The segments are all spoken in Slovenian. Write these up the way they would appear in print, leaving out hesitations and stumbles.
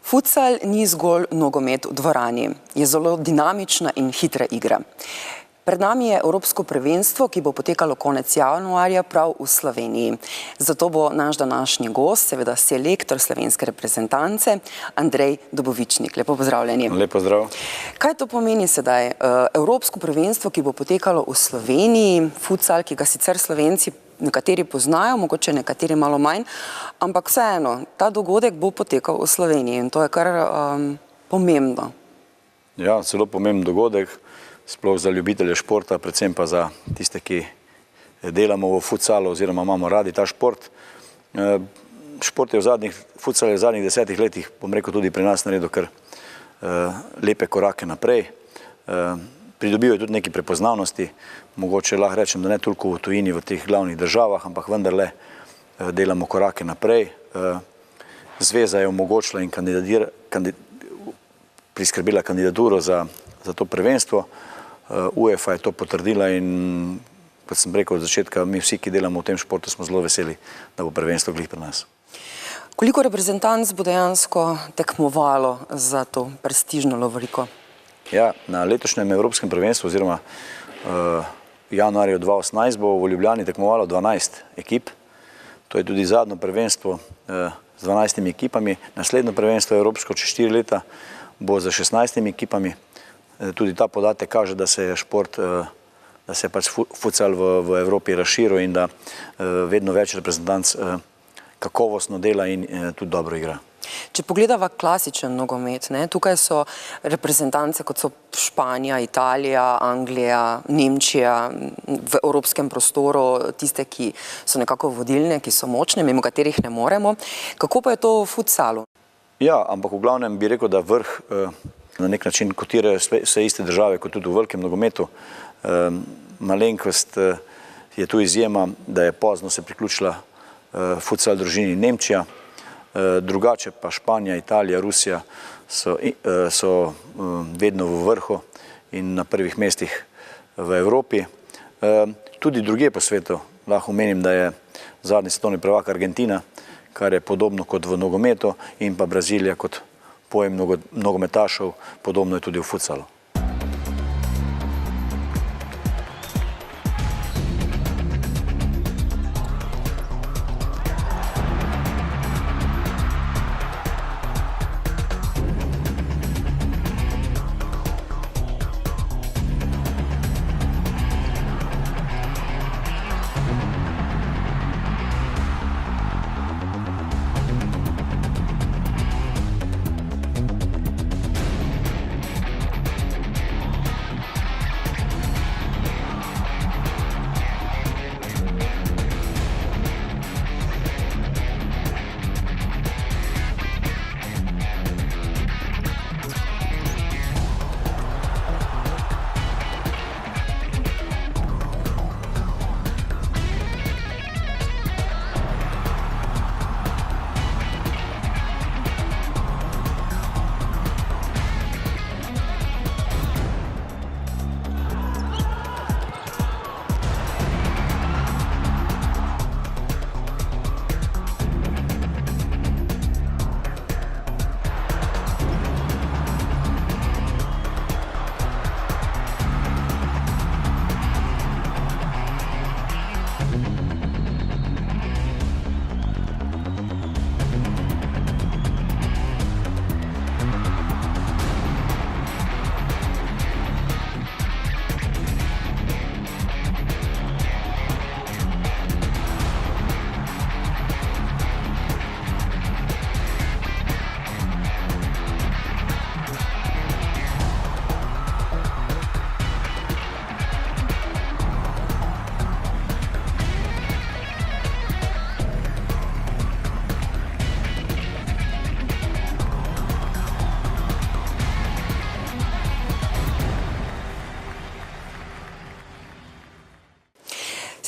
Futsal ni zgolj nogomet v dvorani, je zelo dinamična in hitra igra. Pred nami je Evropsko prvenstvo, ki bo potekalo konec januarja prav v Sloveniji. Zato bo naš današnji gost, seveda selektor slovenske reprezentance, Andrej Dobovičnik. Lepo pozdravljeni. Lep pozdrav. Kaj to pomeni sedaj? Evropsko prvenstvo, ki bo potekalo v Sloveniji, futsal, ki ga sicer Slovenci nekateri poznajo, mogoče nekateri malo manj, ampak vseeno, ta dogodek bo potekal v Sloveniji in to je kar pomembno. Ja, zelo pomemben dogodek, sploh za ljubitelje športa, predvsem pa za tiste, ki delamo v futsalu oziroma imamo radi ta šport. Futsal je v zadnjih 10 letih, bom rekel, tudi pri nas naredil kar lepe korake naprej. Pridobil je tudi nekaj prepoznavnosti, mogoče lahko rečem, da ne toliko v tujini, v teh glavnih državah, ampak vendarle delamo korake naprej. Zveza je omogočila in priskrbila kandidaturo za to prvenstvo. UEFA je to potrdila in, kot sem rekel od začetka, mi vsi, ki delamo v tem športu, smo zelo veseli, da bo prvenstvo glih pri nas. Koliko reprezentanc bo dejansko tekmovalo za to prestižno lovoriko? Ja, na letošnjem Evropskem prvenstvu oziroma januarju 2018 bo v Ljubljani tekmovalo 12 ekip. To je tudi zadnje prvenstvo z 12 ekipami. Naslednje prvenstvo Evropsko čez 4 leta bo za 16 ekipami. Tudi ta podatek kaže, da se je šport, da se je pač futsal v Evropi razširil in da vedno več reprezentanc kakovostno dela in tudi dobro igra. Če pogledava klasičen nogomet, tukaj so reprezentance, kot so Španija, Italija, Anglija, Nemčija v evropskem prostoru, tiste, ki so nekako vodilne, ki so močne, mimo katerih ne moremo. Kako pa je to v futsalu? Ja, ampak v glavnem bi rekel, da vrh na nek način kotirajo vse iste države, kot tudi v velikem nogometu. Malenkost je tu izjema, da je pozno se priključila futsal družini Nemčija. Drugače pa Španija, Italija, Rusija so vedno v vrhu in na prvih mestih v Evropi. Tudi drugje po svetu, lahko omenim, da je zadnji svetovni prvak Argentina, kar je podobno kot v nogometu, in pa Brazilija kot pojem nogometašev, podobno je tudi v futsalu.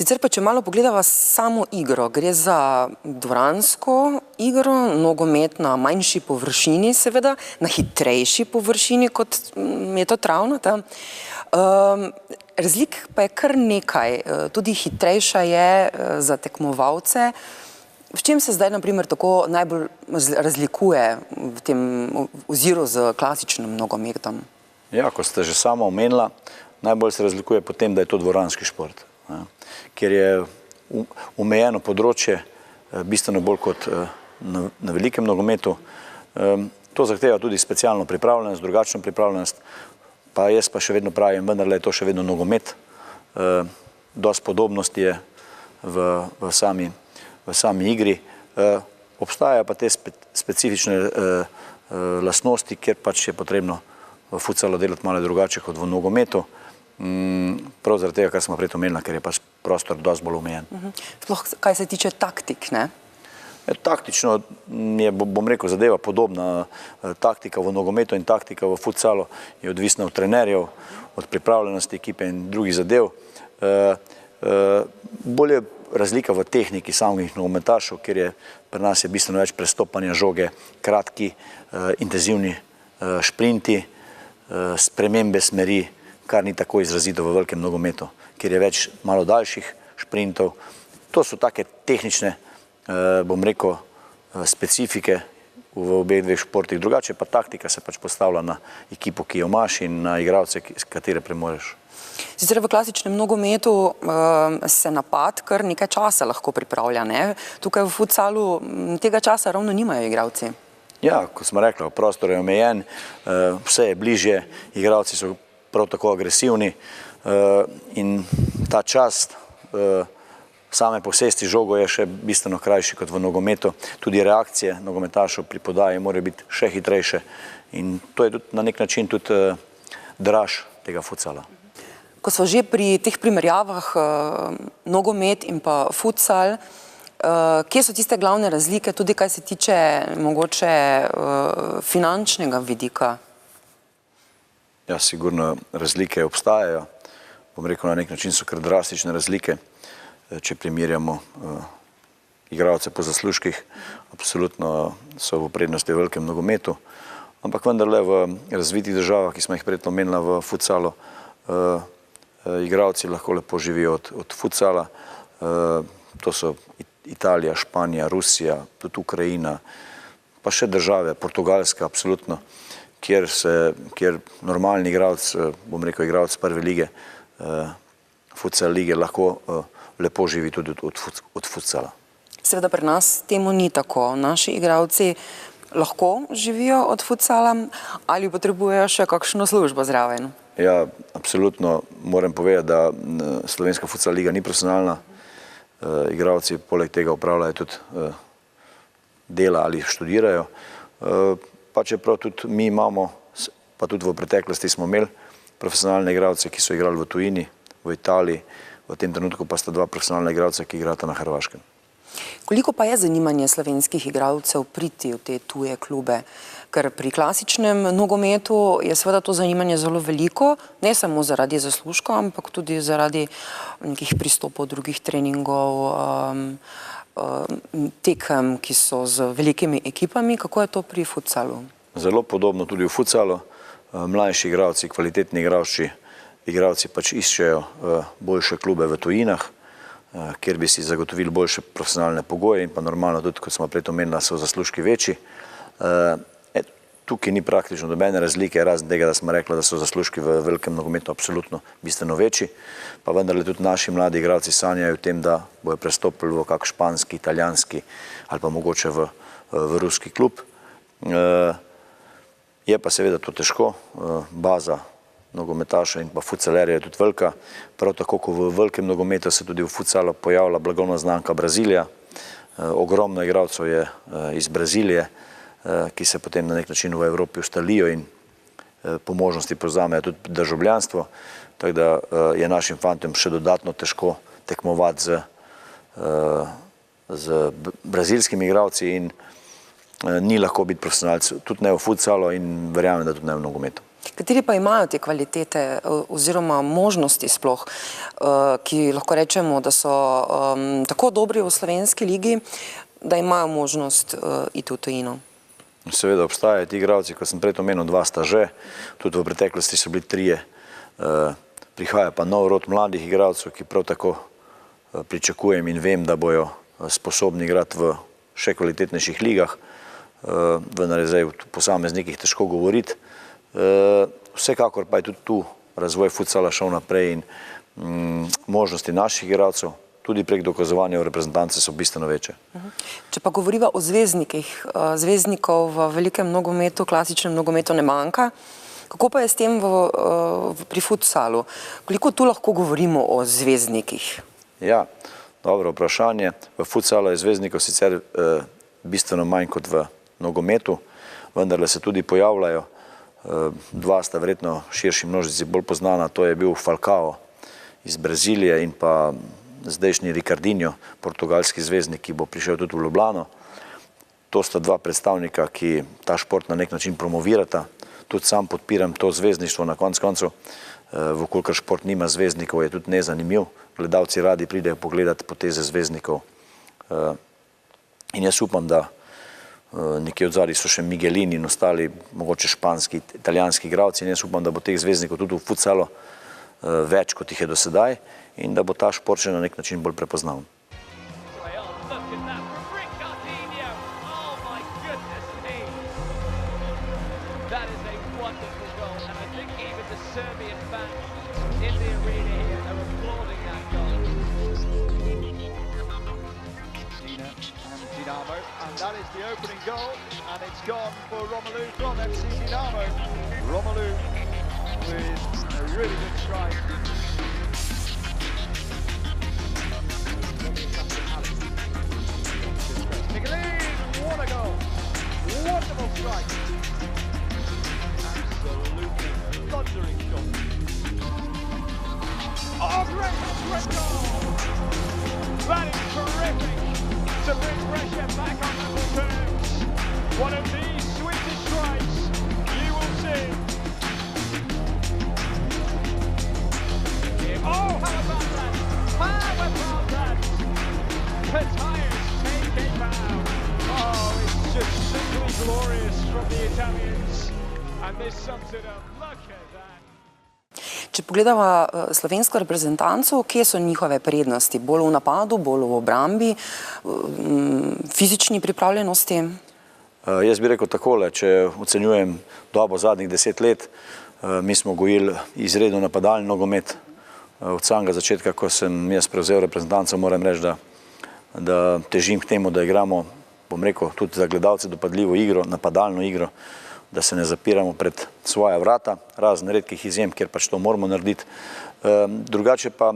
Sicer pa, če malo pogledava samo igro, gre za dvoransko igro, nogomet na manjši površini, seveda, na hitrejši površini, kot je to travnata. Razlik pa je kar nekaj, tudi hitrejša je za tekmovalce, V čem se zdaj, na primer, tako najbolj razlikuje v tem oziru z klasičnim nogometom? Ja, ko ste že sama omenila, najbolj se razlikuje po tem, da je to dvoranski šport, ker je omejeno področje bistveno bolj kot na velikem nogometu. To zahteva tudi specialno pripravljenost, drugačno pripravljenost, pa jaz pa še vedno pravim, vendarle je to še vedno nogomet. Dosti podobnosti je v sami igri. Obstajajo pa te specifične lastnosti, kjer pač je potrebno v futsalu delati malo drugače kot v nogometu. Prav zaradi tega, kar smo prej omenili, ker je pač prostor dosti bolj omejen. Sploh, kaj se tiče taktik, ne? Taktično je, bom rekel, zadeva podobna. Taktika v nogometu in taktika v futsalu je odvisna od trenerjev, od pripravljenosti ekipe in drugih zadev. Bolj je razlika v tehniki samih nogometašev, ker je pri nas je bistveno več prestopanja žoge, kratki, intenzivni šprinti, spremembe smeri, kar ni tako izrazito v velikem nogometu, ker je več malo daljših šprintov. To so take tehnične, bom rekel, specifike v obeh dveh športih. Drugače pa taktika se pač postavlja na ekipo, ki jo imaš, in na igralce, katere premoreš. Sicer v klasičnem nogometu se napad kar nekaj časa lahko pripravlja, ne? Tukaj v futsalu tega časa ravno nimajo igralci. Ja, kot smo rekli, prostor je omejen, vse je bližje, igralci so prav tako agresivni in ta čas same posesti žogo je še bistveno krajši kot v nogometu. Tudi reakcije nogometašev pri podaji morajo biti še hitrejše in to je tudi na nek način tudi draž tega futsala. Ko smo že pri teh primerjavah nogomet in pa futsal, kje so tiste glavne razlike, tudi kaj se tiče mogoče finančnega vidika? Ja, sigurno razlike obstajajo. Bom rekel, na nek način so kar drastične razlike, če primerjamo igralce po zaslužkih. Absolutno so v prednosti v velikem nogometu, ampak vendarle v razvitih državah, ki smo jih prej omenila v futsalu, igralci lahko lepo živijo od futsala. To so Italija, Španija, Rusija, tudi Ukrajina, pa še države, Portugalska, absolutno, kjer normalni igralec, bom rekel igralec prve lige, futsal lige, lahko lepo živi tudi od futsala. Seveda pri nas temu ni tako. Naši igralci lahko živijo od futsala ali potrebujejo še kakšno službo zraven? Ja, absolutno moram povedati, da slovenska futsal liga ni profesionalna. Igralci poleg tega upravljajo tudi dela ali študirajo. Pa čeprav tudi mi imamo, pa tudi v preteklosti smo imeli profesionalne igralce, ki so igrali v tujini, v Italiji, v tem trenutku pa sta dva profesionalna igralca, ki igrata na Hrvaškem. Koliko pa je zanimanje slovenskih igralcev priti v te tuje klube? Ker pri klasičnem nogometu je seveda to zanimanje zelo veliko, ne samo zaradi zaslužka, ampak tudi zaradi nekih pristopov, drugih treningov, tekem, ki so z velikimi ekipami. Kako je to pri futsalu? Zelo podobno tudi v futsalu. Mlajši igralci, kvalitetni igralci pač iščejo boljše klube v tujinah, kjer bi si zagotovili boljše profesionalne pogoje in pa normalno tudi, kot smo prej omenili, so zaslužki večji. Tukaj ni praktično nobene razlike, razen tega, da smo rekli, da so zaslužki v velikem nogometu absolutno bistveno večji, pa vendarle tudi naši mladi igralci sanjajo o tem, da bojo prestopili v kak španski, italijanski ali pa mogoče v ruski klub. Je pa seveda to težko, baza nogometaša in pa futsalerja je tudi velika, prav tako, ko v velikem nogometu se tudi v futsalu pojavlja blagovna znamka Brazilija. Ogromno igralcev je iz Brazilije, ki se potem na nek način v Evropi ustalijo in po možnosti prevzamejo tudi državljanstvo, tako da je našim fantom še dodatno težko tekmovati z brazilskimi igralci in ni lahko biti profesionalci, tudi ne v futsalu in verjamem, da tudi ne v nogometu. Kateri pa imajo te kvalitete oziroma možnosti sploh, ki lahko rečemo, da so tako dobri v slovenski ligi, da imajo možnost iti v tujino? Seveda obstajajo ti igralci, kot sem prej omenil, dva sta že, tudi v preteklosti so bili trije. Prihaja pa nov rod mladih igralcev, ki prav tako pričakujem in vem, da bojo sposobni igrati v še kvalitetnejših ligah, vendar je zdaj v posameznikih težko govoriti. Vsekakor pa je tudi tu razvoj futsala šel naprej in možnosti naših igralcev, tudi prek dokazovanja v reprezentance so bistveno večje. Če pa govoriva o zvezdnikih, zvezdnikov v velikem nogometu, klasičnem nogometu ne manjka, kako pa je s tem pri futsalu? Koliko tu lahko govorimo o zvezdnikih? Ja, dobro vprašanje. V futsalu je zvezdnikov sicer bistveno manj kot v nogometu, vendarle se tudi pojavljajo. Dva sta verjetno širši množici bolj poznana, to je bil Falcao iz Brazilije in pa zdajšnji Ricardinho, portugalski zvezdnik, ki bo prišel tudi v Ljubljano. To sta dva predstavnika, ki ta šport na nek način promovirata. Tudi sam podpiram to zvezdništvo na koncu koncev. Vkolikor šport nima zvezdnikov, je tudi nezanimiv. Gledalci radi pridejo pogledati poteze zvezdnikov. In jaz upam, da nekje od zadaj so še Miguelini in ostali, mogoče španski, italijanski igralci, in jaz upam, da bo teh zvezdnikov tudi v futsalu več, kot jih je do sedaj, in da bo ta šport še na nek način bolj prepoznaven. That is the opening goal, and it's gone for Romelu from FC Dinamo. Romelu with a really good strike. Miguelin, what a goal! Wonderful strike. Absolutely thundering shot. Oh, great goal! That is terrific to bring pressure back on level terms. One of these sweetest strikes you will see. Oh, how about that? How about that? The tires take a bow. Oh, it's just simply glorious from the Italians. And this sums it up. Look at that. Če pogledava slovensko reprezentanco, kje so njihove prednosti? Bolj v napadu, bolj v obrambi, fizični pripravljenosti? Jaz bi rekel takole, če ocenjujem dobo zadnjih 10 let, mi smo gojili izredno napadalni nogomet. Od samega začetka, ko sem jaz prevzel reprezentanco, moram reči, da težim k temu, da igramo, bom rekel, tudi za gledalce dopadljivo igro, napadalno igro, da se ne zapiramo pred svoja vrata, razen redkih izjem, kjer pač to moramo narediti. Drugače pa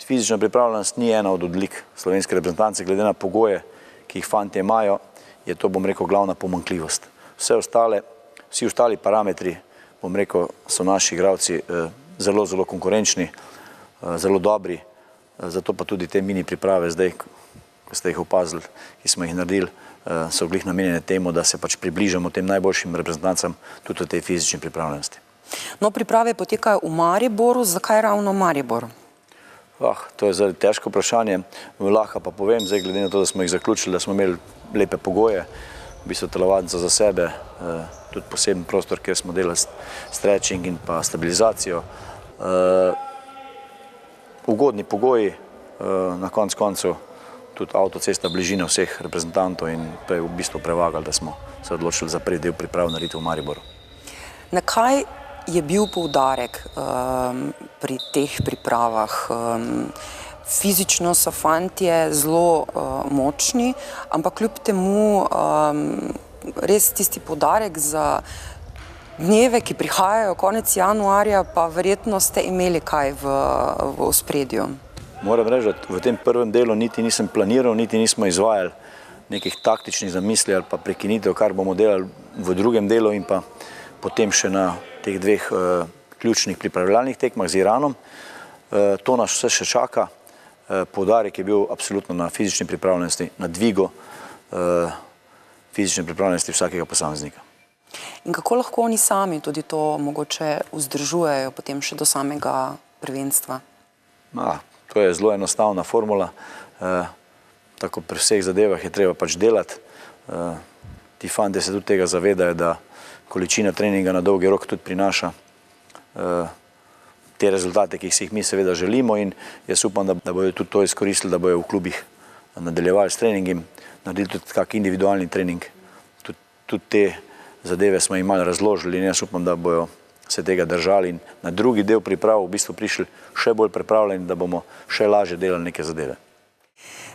fizična pripravljenost ni ena od odlik slovenske reprezentance, glede na pogoje, ki jih fantje imajo, je to, bom rekel, glavna pomanjkljivost. Vsi ostali parametri, bom rekel, so naši igralci zelo, zelo konkurenčni, zelo dobri, zato pa tudi te mini priprave zdaj, ko ste jih opazili, ki smo jih naredili, so glih namenjene temu, da se pač približamo tem najboljšim reprezentancam tudi v tej fizični pripravljenosti. No, priprave potekajo v Mariboru, zakaj ravno Maribor? To je zdaj težko vprašanje, lahko pa povem, zdaj glede na to, da smo jih zaključili, da smo imeli lepe pogoje, v bistvu telovadnica za sebe, tudi poseben prostor, kjer smo delali stretching in pa stabilizacijo. Ugodni pogoji, na koncu tudi avtocesta bližina vseh reprezentantov in to je v bistvu prevagali, da smo se odločili za prvi del priprav narediti v Mariboru. Na kaj je bil poudarek pri teh pripravah? Fizično so fantje zelo močni, ampak kljub temu res tisti poudarek za dneve, ki prihajajo konec januarja, pa verjetno ste imeli kaj v ospredju. Moram reči, da v tem prvem delu niti nisem planiral, niti nismo izvajali nekih taktičnih zamisli ali pa prekinitev, kar bomo delali v drugem delu in pa potem še na teh dveh ključnih pripravljalnih tekmah z Iranom. To nas vse še čaka. Poudarek je bil absolutno na fizični pripravljenosti, na dvigu fizične pripravljenosti vsakega posameznika. In kako lahko oni sami tudi to mogoče vzdržujejo potem še do samega prvenstva? To je zelo enostavna formula. Tako pri vseh zadevah je treba pač delati. Ti fantje se tudi tega zavedajo, da količina treninga na dolgi rok tudi prinaša te rezultate, ki si jih mi seveda želimo in jaz upam, da bodo tudi to izkoristili, da bodo v klubih nadaljevali s treningom, naredili tudi kak individualni trening. Tudi te zadeve smo jim malo razložili in jaz upam, da bojo se tega držali in na drugi del priprav v bistvu prišli še bolj pripravljeni, da bomo še lažje delali neke zadeve.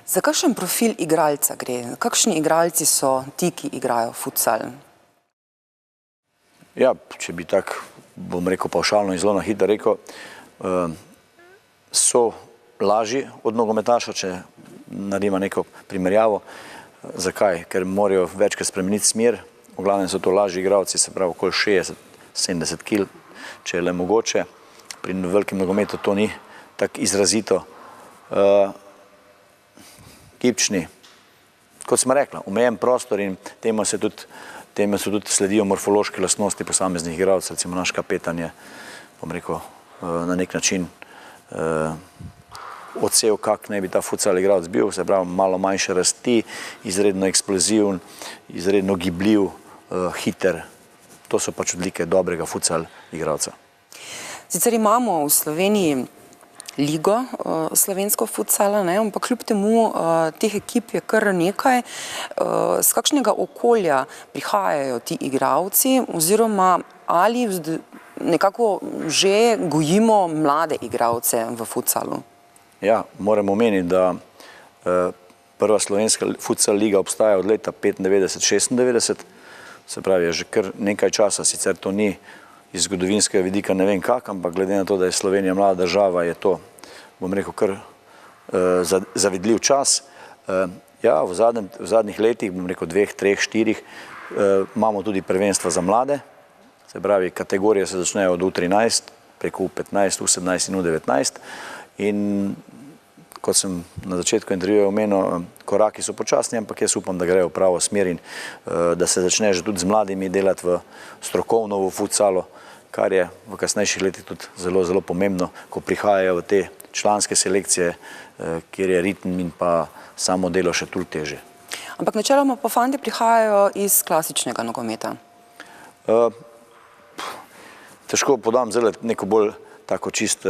Za kakšen profil igralca gre? Kakšni igralci so ti, ki igrajo futsal? Ja, če bi tako, bom rekel, pavšalno in zelo na hitro rekel, so lažji od nogometaša, če naredimo neko primerjavo. Zakaj? Ker morajo večkrat spremeniti smer, v glavnem so to lažji igralci, se pravi okoli 60-70 kg, če je le mogoče. Pri velikem nogometu to ni tako izrazito. Gibčni, kot smo rekla, omejen prostor in temu se tudi sledijo morfološke lastnosti posameznih igralcev. Recimo naš kapetan je, bom rekel, na nek način odsev, kak naj bi ta futsal igralec bil, se pravi malo manjše rasti, izredno eksploziven, izredno gibljiv, hiter. To so pač odlike dobrega futsal igralca. Sicer imamo v Sloveniji ligo slovensko futsala, ampak kljub temu teh ekip je kar nekaj. Z kakšnega okolja prihajajo ti igralci oziroma ali nekako že gojimo mlade igralce v futsalu? Ja, moram omeniti, da prva slovenska futsal liga obstaja od leta 95-96, se pravi, je že kar nekaj časa, sicer to ni iz zgodovinskega vidika ne vem kak, ampak glede na to, da je Slovenija mlada država, je to, bom rekel, kar zavidljiv čas. Ja, v zadnjih letih, bom rekel 2, 3, 4, imamo tudi prvenstva za mlade, se pravi, kategorije se začnejo od U13, preko U15, U17 in U19 in kot sem na začetku intervjuja omenil, koraki so počasni, ampak jaz upam, da grejo v pravo smer in da se začne že tudi z mladimi delati strokovno v futsalu, kar je v kasnejših letih tudi zelo, zelo pomembno, ko prihajajo v te članske selekcije, kjer je ritem in pa samo delo še tudi teže. Ampak načeloma pa fantje prihajajo iz klasičnega nogometa. Težko podam zelo neko bolj tako čist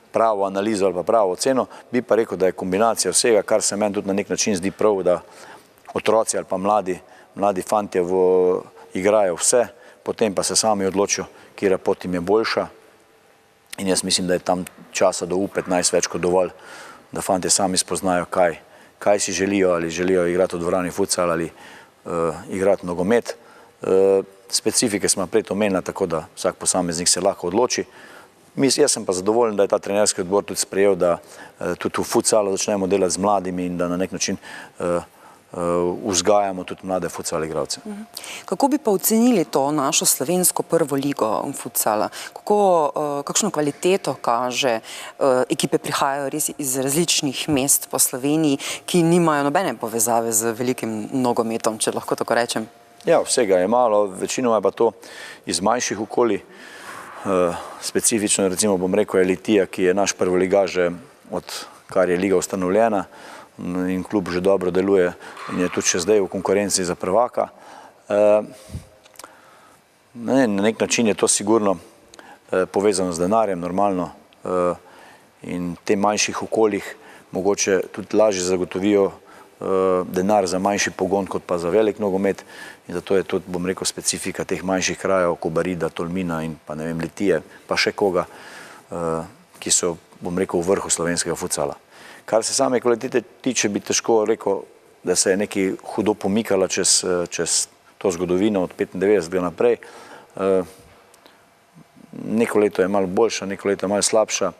pravo analizo ali pa pravo oceno, bi pa rekel, da je kombinacija vsega, kar se meni tudi na nek način zdi prav, da otroci ali pa mladi fantje igrajo vse, potem pa se sami odločijo, kjera pot jim je boljša. In jaz mislim, da je tam časa do U15 več kot dovolj, da fantje sami spoznajo, kaj si želijo, ali želijo igrati v dvorani futsal ali igrati nogomet. Specifike smo prej omenili, tako da vsak posameznik se lahko odloči. Jaz sem pa zadovoljen, da je ta trenerski odbor tudi sprejel, da tudi v futsalu začnemo delati z mladimi in da na nek način vzgajamo tudi mlade futsal igralce. Kako bi pa ocenili to našo slovensko prvo ligo futsala? Kakšno kvaliteto kaže? Ekipe prihajajo res iz različnih mest po Sloveniji, ki nimajo nobene povezave z velikim nogometom, če lahko tako rečem. Ja, vsega je malo, večinoma je pa to iz manjših okolij. Specifično, recimo bom rekel, je Litija, ki je naš prvoligaš, odkar je liga ustanovljena in klub že dobro deluje in je tudi še zdaj v konkurenci za prvaka. Na nek način je to sigurno povezano z denarjem, normalno, in v tem manjših okoljih mogoče tudi lažje zagotovijo denar za manjši pogon kot pa za velik nogomet in zato je tudi, bom rekel, specifika teh manjših krajev, Kobarida, Tolmina in pa ne vem, Litije, pa še koga, ki so, bom rekel, v vrhu slovenskega futsala. Kar se same kvalitete tiče, bi težko rekel, da se je nekaj hudo pomikala čez to zgodovino od 95 naprej. Neko leto je malo boljša, neko leto je malo slabša.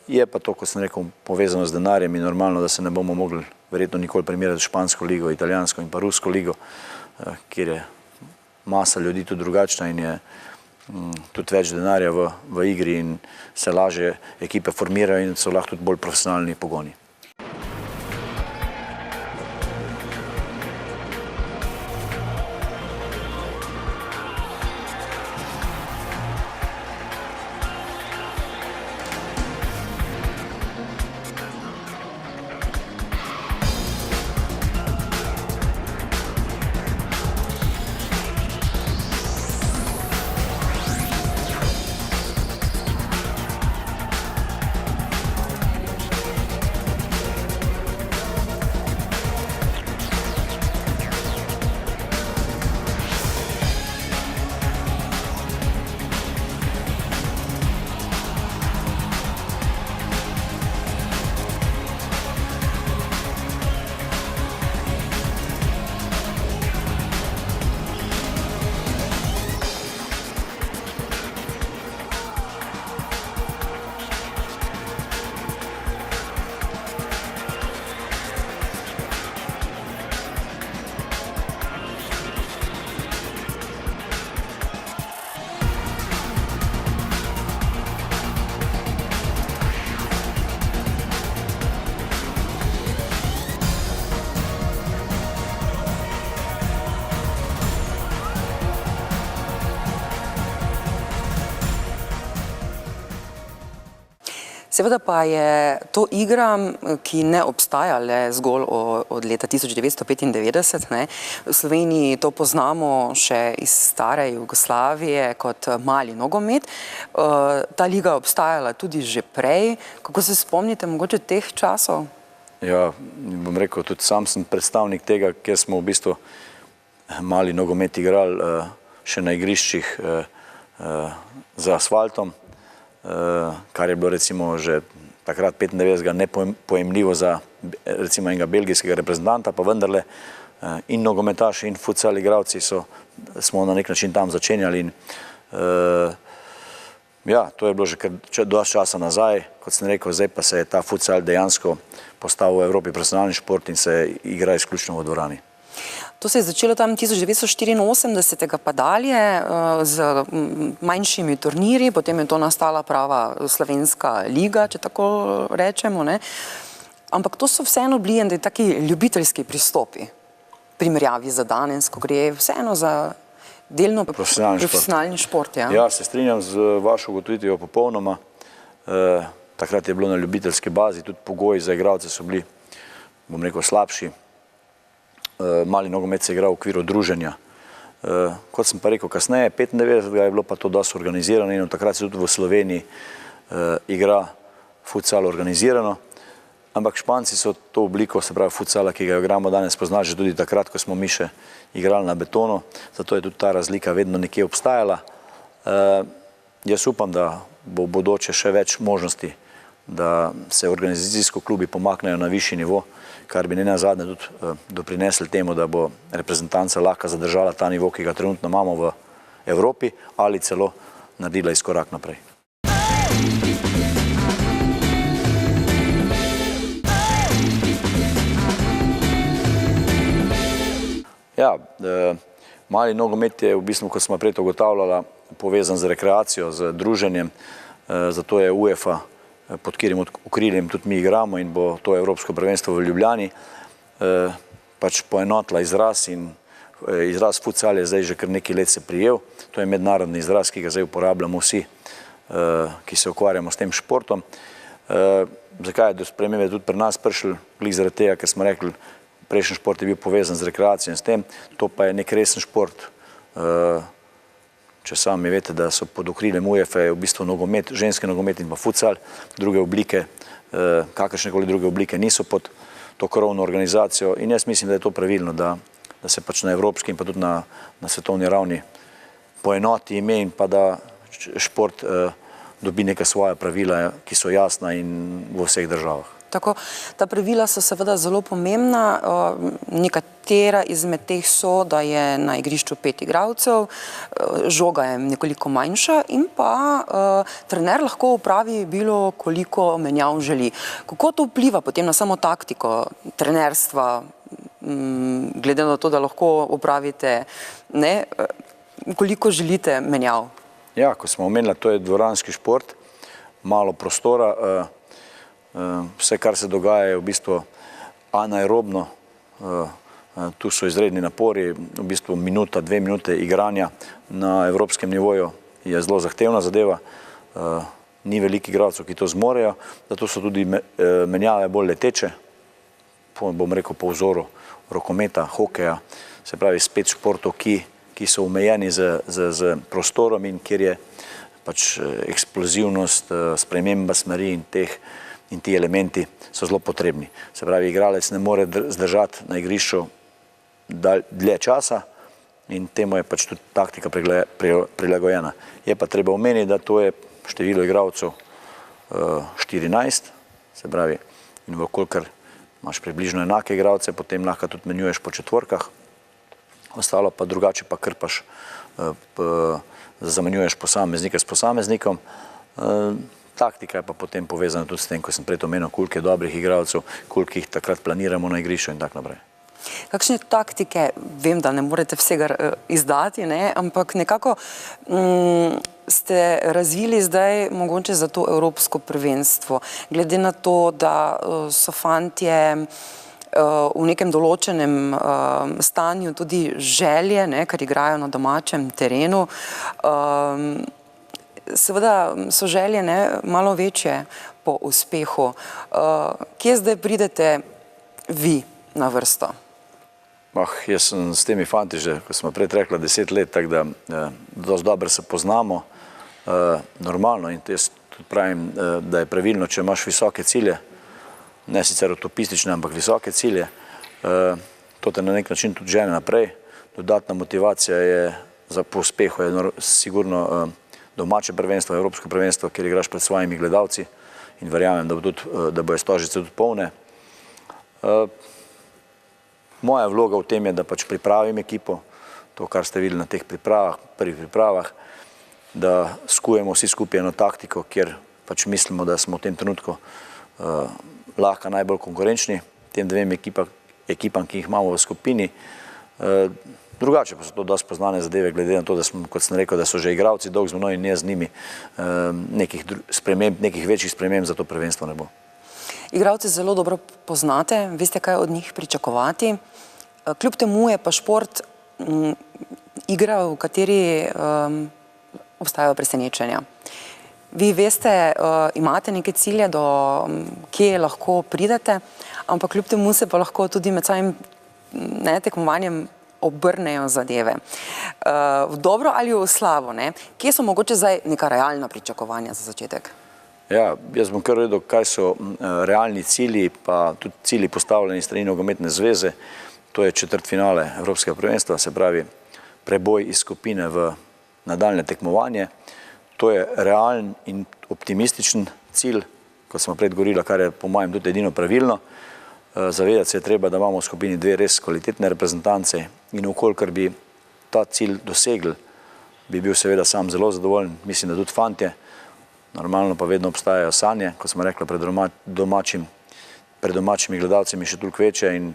Je pa to, kot sem rekel, povezano z denarjem in normalno, da se ne bomo mogli verjetno nikoli primerjati špansko ligo, italijansko in pa rusko ligo, kjer je masa ljudi tudi drugačna in je tudi več denarja v igri in se lažje ekipe formirajo in so lahko tudi bolj profesionalni pogoni. Seveda pa je to igra, ki ne obstaja le zgolj od leta 1995. Ne. V Sloveniji to poznamo še iz stare Jugoslavije kot mali nogomet. Ta liga obstajala tudi že prej. Kako se spomnite mogoče teh časov? Ja, bom rekel, tudi sam sem predstavnik tega, kjer smo v bistvu mali nogomet igrali še na igriščih za asfaltom, kar je bilo recimo že takrat 95. nepojemljivo za recimo enega belgijskega reprezentanta, pa vendarle in nogometaši in futsal igralci smo na nek način tam začenjali in ja, to je bilo že dosti časa nazaj, kot sem rekel, zdaj pa se je ta futsal dejansko postal v Evropi profesionalni šport in se igra izključno v dvorani. To se je začelo tam 1984. pa dalje z manjšimi turnirji, potem je to nastala prava slovenska liga, če tako rečemo, ne. Ampak to so vseeno bili taki ljubiteljski pristopi, primerjavi za danes, ko gre vseeno za delno profesionalni šport. Ja, se strinjam z vašo ugotovitvijo popolnoma. Takrat je bilo na ljubiteljski bazi, tudi pogoji za igralce so bili, bom rekel, slabši. Mali nogomet se je igral v okviru druženja. Kot sem pa rekel kasneje, 95. je bilo pa to dosti organizirano in od takrat se tudi v Sloveniji igra futsal organizirano. Ampak Španci so to obliko, se pravi futsala, ki ga igramo danes, poznali že tudi takrat, ko smo mi še igrali na betonu, zato je tudi ta razlika vedno nekje obstajala. Jaz upam, da bo v bodoče še več možnosti, da se organizacijsko klubi pomaknejo na višji nivo, kar bi nenazadnje tudi doprinesli temu, da bo reprezentanca lahko zadržala ta nivo, ki ga trenutno imamo v Evropi, ali celo naredila izkorak naprej. Ja, mali nogomet je v bistvu, kot smo prej ugotavljala, povezan z rekreacijo, z druženjem, zato je UEFA, pod katerim okriljem tudi mi igramo in bo to Evropsko prvenstvo v Ljubljani, pač poenotila izraz in izraz futsal je zdaj že kar nekaj let se prijel. To je mednarodni izraz, ki ga zdaj uporabljamo vsi, ki se ukvarjamo s tem športom. Zakaj je do spremembe tudi pri nas prišel? Glih zaradi tega, ker smo rekli, prejšnji šport je bil povezan z rekreacijo in s tem, to pa je nek resen šport. Če sami veste, da so pod okriljem UEFA v bistvu nogomet, ženski nogomet in pa futsal, druge oblike, kakršnekoli druge oblike niso pod to krovno organizacijo in jaz mislim, da je to pravilno, da se pač na evropski in pa tudi na svetovni ravni poenoti ime in pa da šport dobi neka svoja pravila, ki so jasna in v vseh državah. Tako, ta pravila so seveda zelo pomembna, nekatera izmed teh so, da je na igrišču 5 igralcev, žoga je nekoliko manjša in pa trener lahko opravi bilo koliko menjav želi. Kako to vpliva potem na samo taktiko trenerstva, glede na to, da lahko opravite, ne, koliko želite menjav? Ja, ko smo omenili, to je dvoranski šport, malo prostora, vse, kar se dogaja, je v bistvu anaerobno, tu so izredni napori, v bistvu minuta, 2 minute igranja na evropskem nivoju je zelo zahtevna zadeva, ni veliko igralcev, ki to zmorejo, zato so tudi menjave bolj leteče, bom rekel po vzoru rokometa, hokeja, se pravi spet športov, ki so omejeni z prostorom in kjer je pač eksplozivnost, sprememba smeri in ti elementi so zelo potrebni. Se pravi, igralec ne more zdržati na igrišču dlje časa in temu je pač tudi taktika prilagojena. Je pa treba omeniti, da to je število igralcev 14, se pravi, in vkolikor imaš približno enake igralce, potem lahko tudi menjuješ po četvorkah, ostalo pa drugače pa krpaš, zamenjuješ posameznike s posameznikom. Taktika je pa potem povezana tudi s tem, ko sem prej omenil, koliko je dobrih igralcev, koliko jih takrat planiramo na igrišču in tako naprej. Kakšne taktike, vem, da ne morete vsega izdati, ne, ampak nekako ste razvili zdaj mogoče za to evropsko prvenstvo, glede na to, da so fantje v nekem določenem stanju tudi želje, ne, ker igrajo na domačem terenu. Seveda so želje malo večje po uspehu. Kje zdaj pridete vi na vrsto? Jaz sem s temi fanti že, ko smo prej rekla, 10 let, tako da dosti dobro se poznamo, normalno, in jaz tudi pravim, da je pravilno, če imaš visoke cilje, ne sicer utopistične, ampak visoke cilje, to te na nek način tudi žene naprej. Dodatna motivacija je po uspehu je sigurno domače prvenstvo, evropsko prvenstvo, kjer igraš pred svojimi gledalci, in verjamem, da bojo Stožice tudi polne. Moja vloga v tem je, da pač pripravim ekipo, to, kar ste videli na teh prvih pripravah, da skujemo vsi skupaj eno taktiko, kjer pač mislimo, da smo v tem trenutku lahko najbolj konkurenčni tem dvem ekipam, ki jih imamo v skupini. Drugače pa so to dosti poznane zadeve, glede na to, da smo, kot sem rekel, da so že igralci dolgo z menoj in jaz z njimi, nekih večjih sprememb za to prvenstvo ne bo. Igralce zelo dobro poznate, veste, kaj od njih pričakovati. Kljub temu je pa šport igra, v kateri obstajajo presenečenja. Vi veste, imate neke cilje, do kje lahko pridete, ampak kljub temu se pa lahko tudi med samim tekmovanjem obrnejo zadeve. V dobro ali v slabo, ne? Kje so mogoče zdaj neka realna pričakovanja za začetek? Ja, jaz bom kar rekel, kaj so realni cilji, pa tudi cilji postavljeni strani nogometne zveze. To je četrtfinale Evropskega prvenstva, se pravi preboj iz skupine v nadaljne tekmovanje. To je realen in optimističen cilj, kot smo prej govorili, kar je po mojem tudi edino pravilno. Zavedati se je treba, da imamo v skupini dve res kvalitetne reprezentance, in okolikor bi ta cilj dosegli, bi bil seveda sam zelo zadovoljen, mislim, da tudi fantje. Normalno pa vedno obstajajo sanje, kot smo rekli, pred domačimi gledalcem še toliko večje, in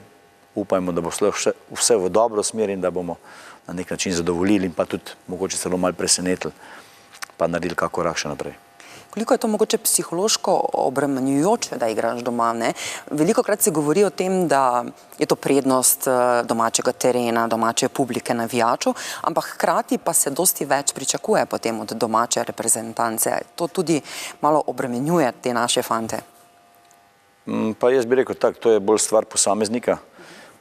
upajmo, da bo vse v dobro smer in da bomo na nek način zadovoljili in pa tudi mogoče celo malo presenetili, pa naredili kak korak še naprej. Koliko je to mogoče psihološko obremenjujoče, da igraš doma, ne? Velikokrat se govori o tem, da je to prednost domačega terena, domače publike, navijačev, ampak hkrati pa se dosti več pričakuje potem od domače reprezentance. To tudi malo obremenjuje te naše fante. Pa jaz bi rekel tako, to je bolj stvar posameznika,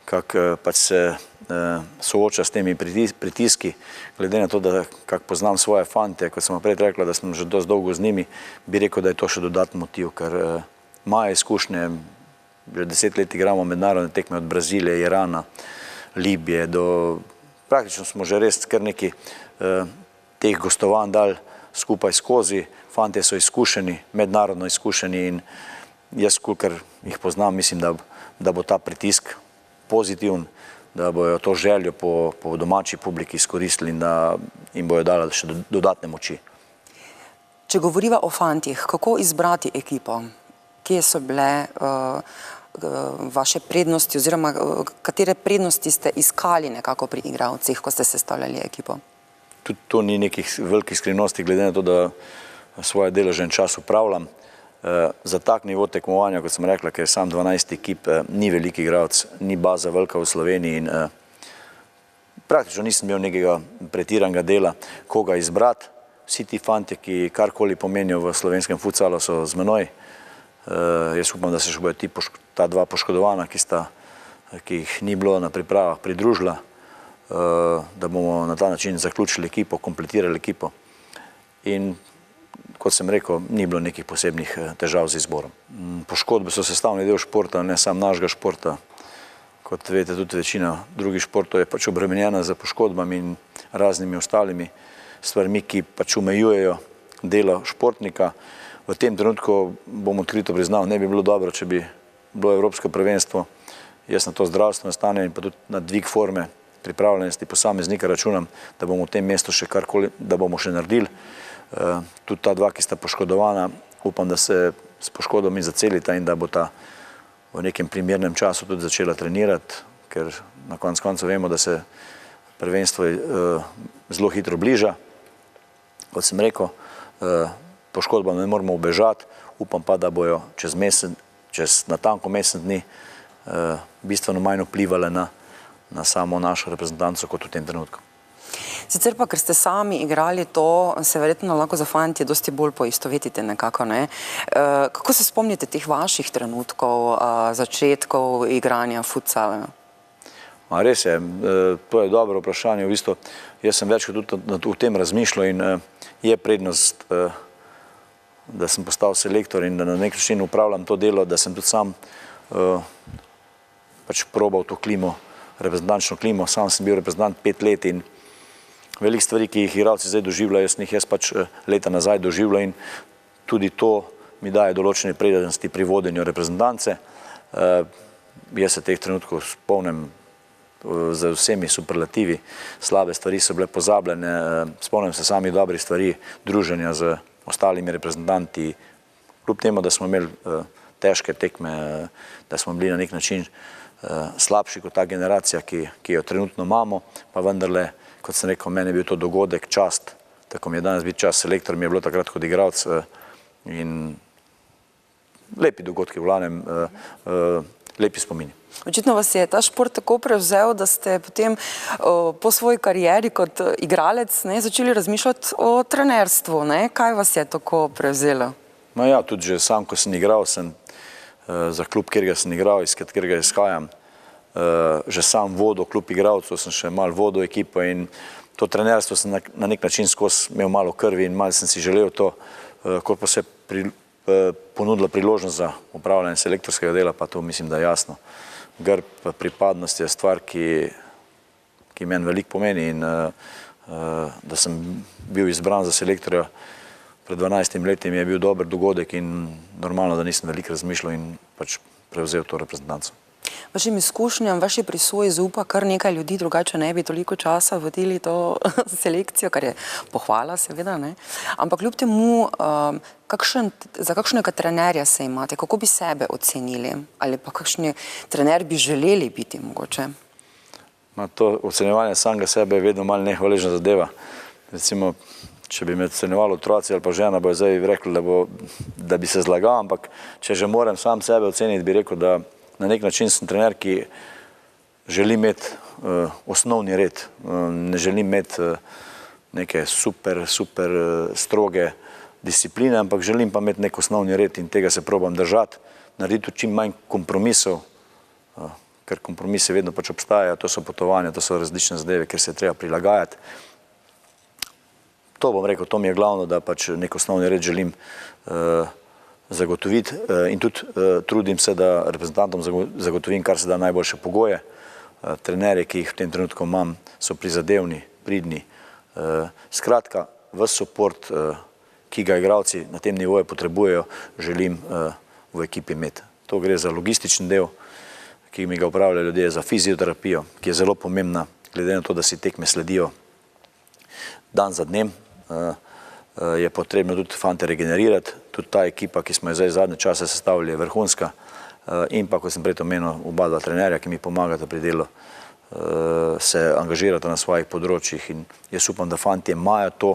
kako pač se sooča s temi pritiski, glede na to, da kak poznam svoje fante, kot sem prej rekla, da sem že dosti dolgo z njimi, bi rekel, da je to še dodatni motiv, ker imajo izkušnje, že 10 let igramo mednarodne tekme od Brazilije, Irana, Libije, praktično smo že res kar nekaj teh gostovanj dali skupaj skozi, fante so izkušeni, mednarodno izkušeni, in jaz, kolikor jih poznam, mislim, da bo ta pritisk pozitiven, da bojo to željo po domači publiki izkoristili in da jim bojo dali še dodatne moči. Če govoriva o fantih, kako izbrati ekipo? Kje so bile vaše prednosti oziroma katere prednosti ste iskali nekako pri igralcih, ko ste sestavljali ekipo? Tudi to ni nekih velikih skrivnosti, glede na to, da svoje delo že en čas upravljam. Za tak nivo tekmovanja, kot sem rekla, ker je sam 12 ekip, ni veliki igralec, ni baza velika v Sloveniji in praktično nisem imel nekega pretiranega dela, koga izbrati. Vsi ti fanti, ki karkoli pomenijo v slovenskem futsalu, so z menoj. Jaz upam, da se še bojo ta dva poškodovana, ki jih ni bilo na pripravah, pridružila, da bomo na ta način zaključili ekipo, kompletirali ekipo. In kot sem rekel, ni bilo nekih posebnih težav z izborom. Poškodbe so sestavni del športa, ne samo našega športa. Kot veste, tudi večina drugih športov je pač obremenjena z poškodbami in raznimi ostalimi stvarmi, ki pač omejujejo delo športnika. V tem trenutku, bom odkrito priznal, ne bi bilo dobro, če bi bilo Evropsko prvenstvo. Jaz na to zdravstveno stanje in pa tudi na dvig forme pripravljenosti posameznika računam, da bomo v tem mestu še karkoli, da bomo še naredili. Tudi ta dva, ki sta poškodovana, upam, da se s poškodbami zacelita in da bo ta v nekem primernem času tudi začela trenirati, ker na koncu koncev vemo, da se prvenstvo zelo hitro bliža. Kot sem rekel, poškodbam ne moramo ubežati, upam pa, da bojo čez natanko mesec dni bistveno manj vplivale na samo našo reprezentanco kot v tem trenutku. Sicer pa, ker ste sami igrali to, se verjetno lahko za fantje dosti bolj poistovetite nekako, ne? Kako se spomnite teh vaših trenutkov, začetkov igranja futsala? Res je, to je dobro vprašanje. V bistvu, jaz sem večkrat tudi v tem razmišljal in je prednost, da sem postal selektor in da na nek način upravljam to delo, da sem tudi sam pač probal to klimo, reprezentančno klimo. Sam sem bil reprezentant 5 let in veliko stvari, ki jih igralci zdaj doživljajo, jaz pač leta nazaj doživljal in tudi to mi daje določene prednosti pri vodenju reprezentance. Jaz se teh trenutkov spomnim z vsemi superlativi, slabe stvari so bile pozabljene, spomnim se samih dobrih stvari, druženja z ostalimi reprezentanti, kljub temu, da smo imeli težke tekme, da smo bili na nek način slabši kot ta generacija, ki jo trenutno imamo, pa vendarle, kot sem rekel, meni je bil to dogodek, čast, tako mi je danes biti čast selektor, mi je bilo takrat kot igralec in lepi dogodki, v glavnem, lepi spomini. Očitno vas je ta šport tako prevzel, da ste potem po svoji karieri kot igralec začeli razmišljati o trenerstvu. Kaj vas je tako prevzelo? Ja, tudi že sam, ko sem igral, sem za klub, kjer sem igral, iz katerega izhajam, že sam vodil klub igralcev, sem še malo vodil ekipo in to trenerstvo sem na nek način skozi imel malo krvi in malo sem si želel to, ko pa se ponudila priložnost za upravljanje selektorskega dela, pa to mislim, da je jasno. Grb pripadnosti je stvar, ki meni veliko pomeni in da sem bil izbran za selektorja pred 12 leti mi je bil dober dogodek in normalno, da nisem veliko razmišljal in pač prevzel to reprezentanco. Vašim izkušnjam, vaši prisoji zaupa kar nekaj ljudi, drugače ne bi toliko časa vodili to selekcijo, kar je pohvala seveda, ne? Ampak kljub temu, za kakšnega trenerja se imate, kako bi sebe ocenili ali pa kakšni trener bi želeli biti mogoče? To ocenjevanje samega sebe je vedno malo nehvaležna zadeva. Recimo, če bi me ocenjevali otroci ali pa žena, bo zdaj rekli, da bi se zlagal, ampak če že moram sam sebe oceniti, bi rekel, da na nek način sem trener, ki želi imeti osnovni red. Ne želim imeti neke super stroge discipline, ampak želim pa imeti nek osnovni red in tega se probam držati, narediti čim manj kompromisov, ker kompromisi vedno pač obstajajo, to so potovanja, to so različne zadeve, ker se je treba prilagajati. To bom rekel, to mi je glavno, da pač nek osnovni red želim zagotoviti in tudi trudim se, da reprezentantom zagotovim kar se da najboljše pogoje. Trenerje, ki jih v tem trenutku imam, so prizadevni, pridni. Skratka, ves suport, ki ga igralci na tem nivoju potrebujejo, želim v ekipi imeti. To gre za logistični del, ki mi ga upravljajo ljudje, za fizioterapijo, ki je zelo pomembna, glede na to, da si tekme sledijo dan za dnem. Je potrebno tudi fante regenerirati, tudi ta ekipa, ki smo jo zdaj zadnje čase sestavili, je vrhunska in pa, kot sem prej omenil, oba dva trenerja, ki mi pomagata pri delu, se angažirata na svojih področjih in jaz upam, da fantje imajo to,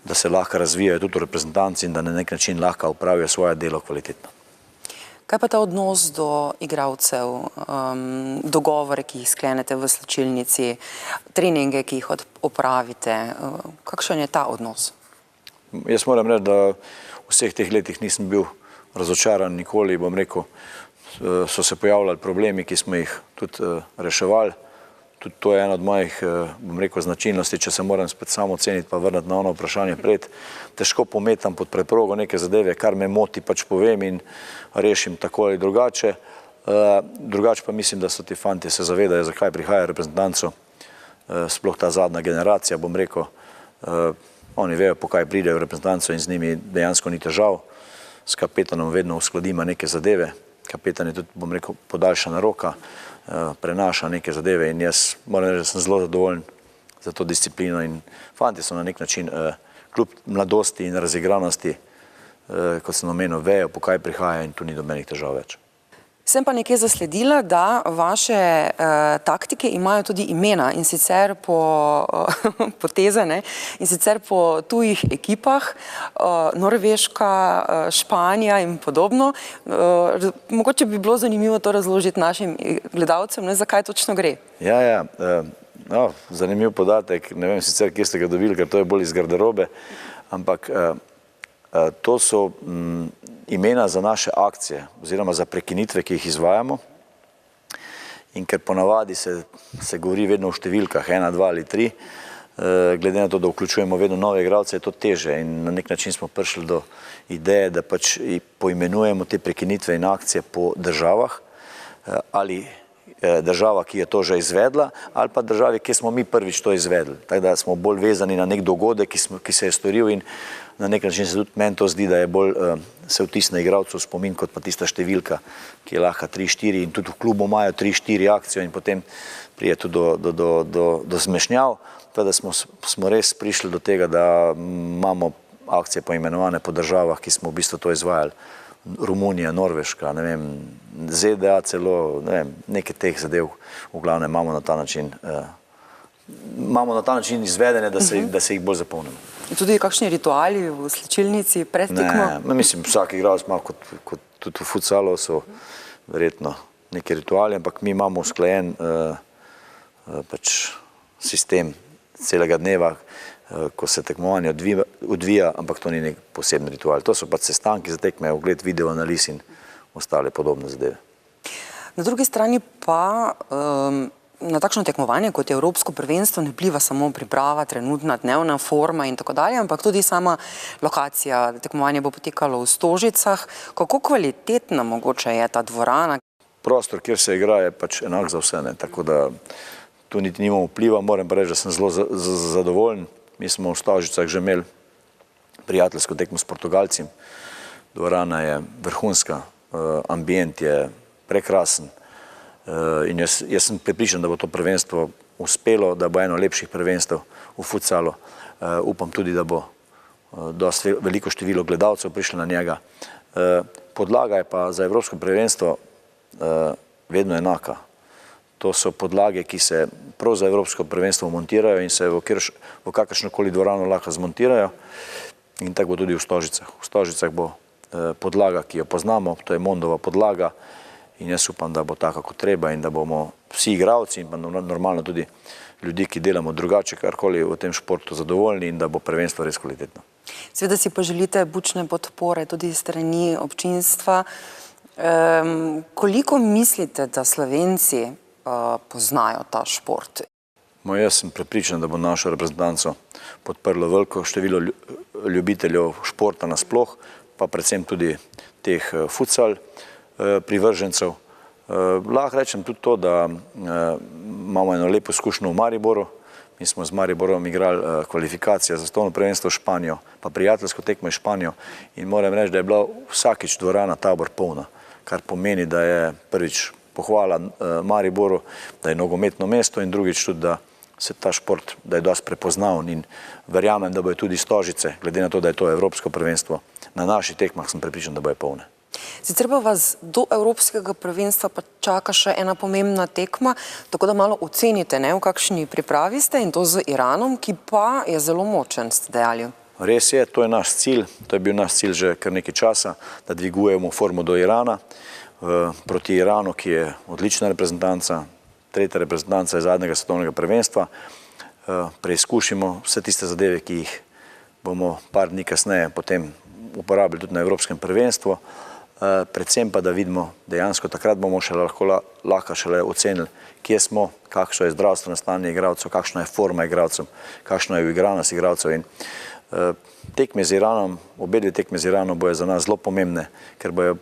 da se lahko razvijajo tudi v reprezentanci in da na nek način lahko opravijo svoje delo kvalitetno. Kaj pa ta odnos do igralcev, dogovore, ki jih sklenete v slačilnici, treninge, ki jih opravite, kakšen je ta odnos? Jaz moram reči, da v vseh teh letih nisem bil razočaran nikoli, bom rekel, so se pojavljali problemi, ki smo jih tudi reševali. Tudi to je ena od mojih, bom rekel, značilnosti, če se moram spet samo oceniti pa vrniti na ono vprašanje pred. Težko pometam pod preprogo neke zadeve, kar me moti, pač povem in rešim tako ali drugače. Drugače pa mislim, da so ti fanti se zavedajo, zakaj prihajajo reprezentanco, sploh ta zadnja generacija, bom rekel, oni vejo, po kaj pridejo v reprezentanco in z njimi dejansko ni težav. S kapetanom vedno uskladimo neke zadeve, kapetan je tudi, bom rekel, podaljšana roka, prenaša neke zadeve in jaz moram reči, da sem zelo zadovoljen za to disciplino in fanti so na nek način kljub mladosti in razigranosti, kot sem omenil, vejo, po kaj prihaja in tu ni nobenih težav več. Sem pa nekje zasledila, da vaše taktike imajo tudi imena in sicer po teze, in sicer po tujih ekipah, Norveška, Španija in podobno. Mogoče bi bilo zanimivo to razložiti našim gledalcem, zakaj točno gre. Ja, No, zanimiv podatek, ne vem sicer, kje ste ga dobili, ker to je bolj iz garderobe, ampak to so imena za naše akcije oziroma za prekinitve, ki jih izvajamo. In ker ponavadi se govori vedno o številkah, 1, 2 ali 3, glede na to, da vključujemo vedno nove igralce, je to teže in na nek način smo prišli do ideje, da pač poimenujemo te prekinitve in akcije po državah, ali država, ki je to že izvedla, ali pa državi, kjer smo mi prvič to izvedli. Tako da smo bolj vezani na nek dogodek, ki se je storil in na nek način se tudi meni to zdi, da je bolj se vtisne igralcev spomin, kot pa tista številka, ki je lahko 3-4 in tudi v klubu imajo 3-4 akcijo in potem prije tudi do zmešnjav. Tako da smo res prišli do tega, da imamo akcije poimenovane po državah, ki smo v bistvu to izvajali. Romunija, Norveška, ne vem, ZDA celo, ne vem, nekaj teh zadev v glavnem imamo na ta način izvedene, da se jih bolj zapomnimo. Tudi kakšni rituali v slčilnici pred tekmo? Ne, mislim, vsak igralec ima, kot tudi v futsalu so verjetno neki rituali, ampak mi imamo usklajen pač sistem celega dneva, ko se tekmovanje odvija, ampak to ni nek poseben ritual. To so pač sestanki za tekme, ogled video analiz in ostale podobne zadeve. Na drugi strani pa na takšno tekmovanje, kot je Evropsko prvenstvo, ne vpliva samo priprava, trenutna dnevna forma in tako dalje, ampak tudi sama lokacija. Tekmovanje bo potekalo v Stožicah. Kako kvalitetna mogoče je ta dvorana? Prostor, kjer se igra, je pač enak za vse, ne? Tako da tu niti nimamo vpliva, moram pa reči, da sem zelo zadovoljen. Mi smo v Stožicah že imeli prijateljsko tekmo s Portugalci. Dvorana je vrhunska, ambient je prekrasen in jaz sem prepričan, da bo to prvenstvo uspelo, da bo eno lepših prvenstev v futsalu. Upam tudi, da bo dosti veliko število gledalcev prišlo na njega. Podlaga je pa za Evropsko prvenstvo vedno enaka. To so podlage, ki se prav za Evropsko prvenstvo montirajo in se v kakršnokoli dvorano lahko zmontirajo. In tako bo tudi v Stožicah. V Stožicah bo podlaga, ki jo poznamo, to je Mondova podlaga in jaz upam, da bo tako kot treba in da bomo vsi igralci in pa normalno tudi ljudi, ki delamo drugače, karkoli v tem športu zadovoljni in da bo prvenstvo res kvalitetno. Seveda si pa želite bučne podpore tudi strani občinstva. Koliko mislite, da Slovenci poznajo ta šport? Jaz sem prepričan, da bo našo reprezentanco podprlo veliko število ljubiteljev športa nasploh, pa predvsem tudi teh futsal privržencev. Lahko rečem tudi to, da imamo eno lepo izkušnjo v Mariboru. Mi smo z Mariborom igrali kvalifikacije za svetovno prvenstvo v Španijo, pa prijateljsko tekmo v Španijo in moram reči, da je bila vsakič dvorana Tabor polna, kar pomeni, da je prvič pohvala Mariboru, da je nogometno mesto in drugič tudi, da se ta šport, da je dosti prepoznavn in verjamem, da bojo tudi Stožice, glede na to, da je to Evropsko prvenstvo. Na naših tekmah sem prepričan, da bojo polne. Sicer pa vas do Evropskega prvenstva pa čaka še ena pomembna tekma, tako da malo ocenite, v kakšni pripravi ste in to z Iranom, ki pa je zelo močen, ste dejali. Res je, to je naš cilj, to je bil naš cilj že kar nekaj časa, da dvigujemo formo do Irana. Proti Iranu, ki je odlična reprezentanca, tretja reprezentanca iz zadnjega svetovnega prvenstva, preizkušimo vse tiste zadeve, ki jih bomo par dni kasneje potem uporabili tudi na Evropskem prvenstvu, predvsem pa, da vidimo dejansko, takrat bomo lahko šele ocenili, kje smo, kakšno je zdravstveno stanje igralcev, kakšna je forma igralcev, kakšna je uigranost igralcev in tekme z Iranom, obe dve tekme z Iranom bojo za nas zelo pomembne, ker bojo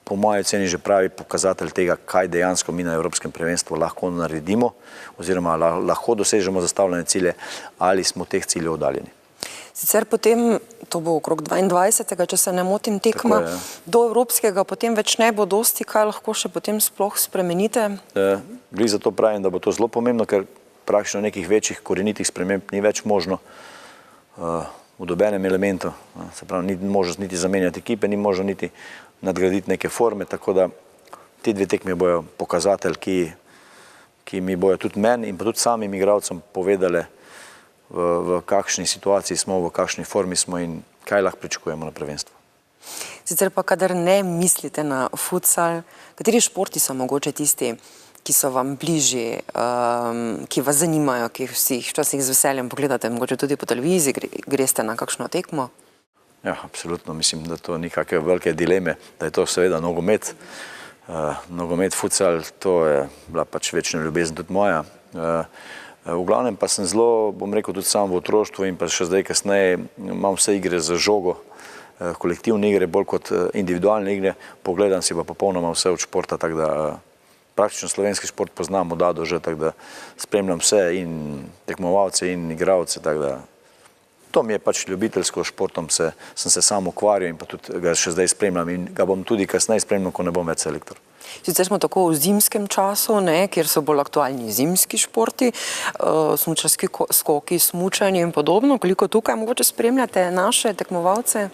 po moji oceni že pravi pokazatelj tega, kaj dejansko mi na Evropskem prvenstvu lahko naredimo oziroma lahko dosežemo zastavljene cilje ali smo teh ciljev oddaljeni. Sicer potem, to bo okrog 22. če se ne motim tekma, do Evropskega potem več ne bo dosti, kaj lahko še potem sploh spremenite? Glih zato pravim, da bo to zelo pomembno, ker praktično nekih večjih korenitih sprememb ni več možno v dobenem elementu. Se pravi, ni možnost niti zamenjati ekipe, ni možno niti nadgraditi neke forme, tako da te dve tekme bojo pokazatelj, ki mi bojo tudi meni in pa tudi samim igralcem povedale, v kakšni situaciji smo, v kakšni formi smo in kaj lahko pričakujemo na prvenstvu. Sicer pa, kadar ne mislite na futsal, kateri športi so mogoče tisti, ki so vam bližji, ki vas zanimajo, ki si jih včasih z veseljem pogledate, mogoče tudi po televiziji, greste na kakšno tekmo? Ja, absolutno. Mislim, da to ni kakšne velike dileme, da je to seveda nogomet. Nogomet, futsal, to je bila pač večna ljubezen tudi moja. V glavnem pa sem zelo, bom rekel, tudi sam v otroštvu in pa še zdaj kasneje, imam vse igre za žogo, kolektivne igre, bolj kot individualne igre, pogledam si pa popolnoma vse od športa, tako da praktično slovenski šport poznam od A do Ž, tako da spremljam vse in tekmovalce in igralce, tako da to mi je pač ljubiteljsko, športom sem se sam ukvarjal in pa tudi ga še zdaj spremljam in ga bom tudi kasneje spremljal, ko ne bom več selektor. Sicer smo tako v zimskem času, kjer so bolj aktualni zimski športi, smučarski skoki, smučanje in podobno. Koliko tukaj mogoče spremljate naše tekmovalce?